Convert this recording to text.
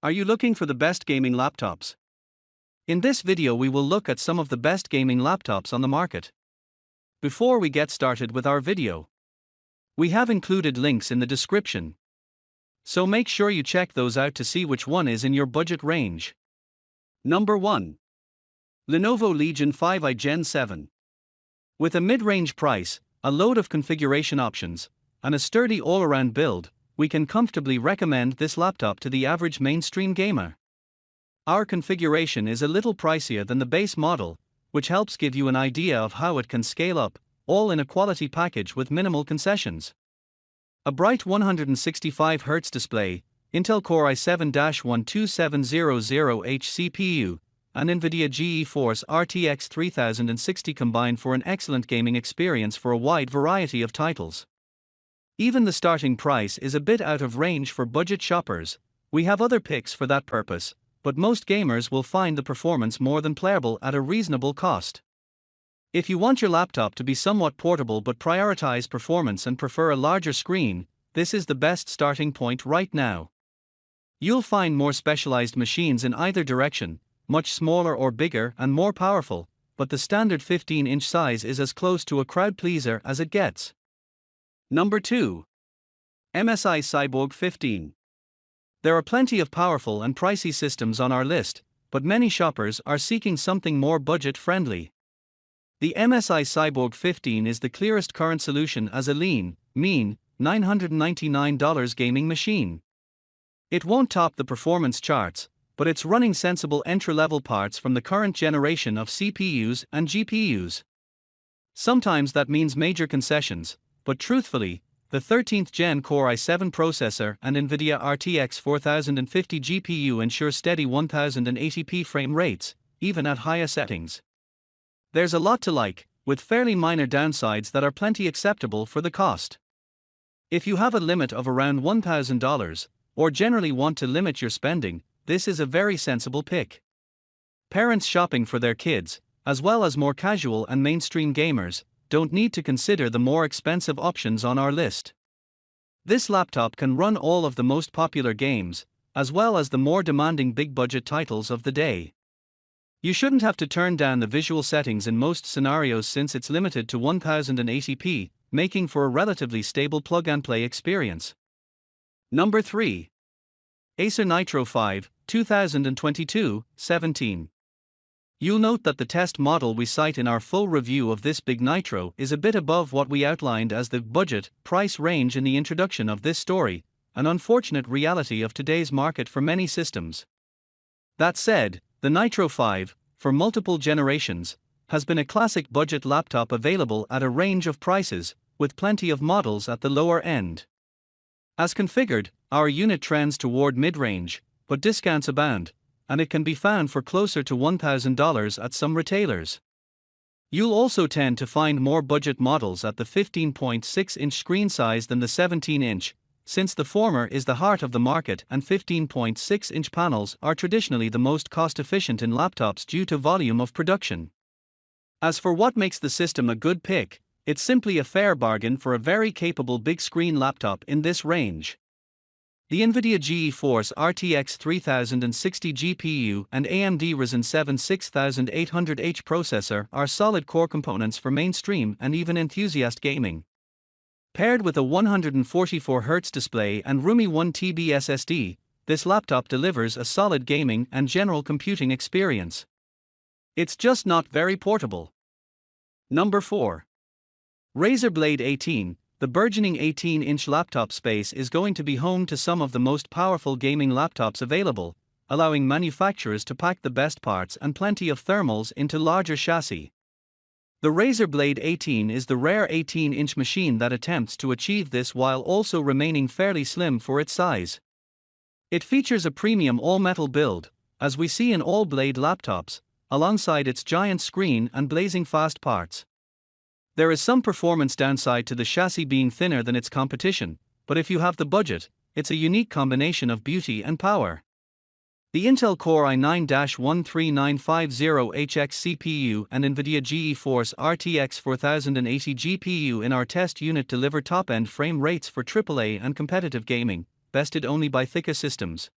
Are you looking for the best gaming laptops? In this video we will look at some of the best gaming laptops on the market. Before we get started with our video, we have included links in the description, so make sure you check those out to see which one is in your budget range. Number 1. Lenovo Legion 5i Gen 7. With a mid-range price, a load of configuration options, and a sturdy all-around build, we can comfortably recommend this laptop to the average mainstream gamer. Our configuration is a little pricier than the base model, which helps give you an idea of how it can scale up, all in a quality package with minimal concessions. A bright 165Hz display, Intel Core i7-12700H CPU, and NVIDIA GeForce RTX 3060 combine for an excellent gaming experience for a wide variety of titles. Even the starting price is a bit out of range for budget shoppers. We have other picks for that purpose, but most gamers will find the performance more than playable at a reasonable cost. If you want your laptop to be somewhat portable but prioritize performance and prefer a larger screen, this is the best starting point right now. You'll find more specialized machines in either direction, much smaller or bigger and more powerful, but the standard 15-inch size is as close to a crowd pleaser as it gets. Number 2. MSI Cyborg 15. There are plenty of powerful and pricey systems on our list, but many shoppers are seeking something more budget-friendly. The MSI Cyborg 15 is the clearest current solution as a lean, mean, $999 gaming machine. It won't top the performance charts, but it's running sensible entry-level parts from the current generation of CPUs and GPUs. Sometimes that means major concessions, but truthfully, the 13th Gen Core i7 processor and NVIDIA RTX 4050 GPU ensure steady 1080p frame rates, even at higher settings. There's a lot to like, with fairly minor downsides that are plenty acceptable for the cost. If you have a limit of around $1,000, or generally want to limit your spending, this is a very sensible pick. Parents shopping for their kids, as well as more casual and mainstream gamers, don't need to consider the more expensive options on our list. This laptop can run all of the most popular games, as well as the more demanding big-budget titles of the day. You shouldn't have to turn down the visual settings in most scenarios since it's limited to 1080p, making for a relatively stable plug-and-play experience. Number 3. Acer Nitro 5, 2022-17. You'll note that the test model we cite in our full review of this big Nitro is a bit above what we outlined as the budget price range in the introduction of this story, an unfortunate reality of today's market for many systems. That said, the Nitro 5, for multiple generations, has been a classic budget laptop available at a range of prices, with plenty of models at the lower end. As configured, our unit trends toward mid-range, but discounts abound, and it can be found for closer to $1,000 at some retailers. You'll also tend to find more budget models at the 15.6-inch screen size than the 17-inch, since the former is the heart of the market and 15.6-inch panels are traditionally the most cost-efficient in laptops due to volume of production. As for what makes the system a good pick, it's simply a fair bargain for a very capable big-screen laptop in this range. The NVIDIA GeForce RTX 3060 GPU and AMD Ryzen 7 6800H processor are solid core components for mainstream and even enthusiast gaming. Paired with a 144Hz display and roomy 1TB SSD, this laptop delivers a solid gaming and general computing experience. It's just not very portable. Number 4. Razer Blade 18. The burgeoning 18-inch laptop space is going to be home to some of the most powerful gaming laptops available, allowing manufacturers to pack the best parts and plenty of thermals into larger chassis. The Razer Blade 18 is the rare 18-inch machine that attempts to achieve this while also remaining fairly slim for its size. It features a premium all-metal build, as we see in all Blade laptops, alongside its giant screen and blazing fast parts. There is some performance downside to the chassis being thinner than its competition, but if you have the budget, it's a unique combination of beauty and power. The Intel Core i9-13950HX CPU and NVIDIA GeForce RTX 4080 GPU in our test unit deliver top-end frame rates for AAA and competitive gaming, bested only by thicker systems.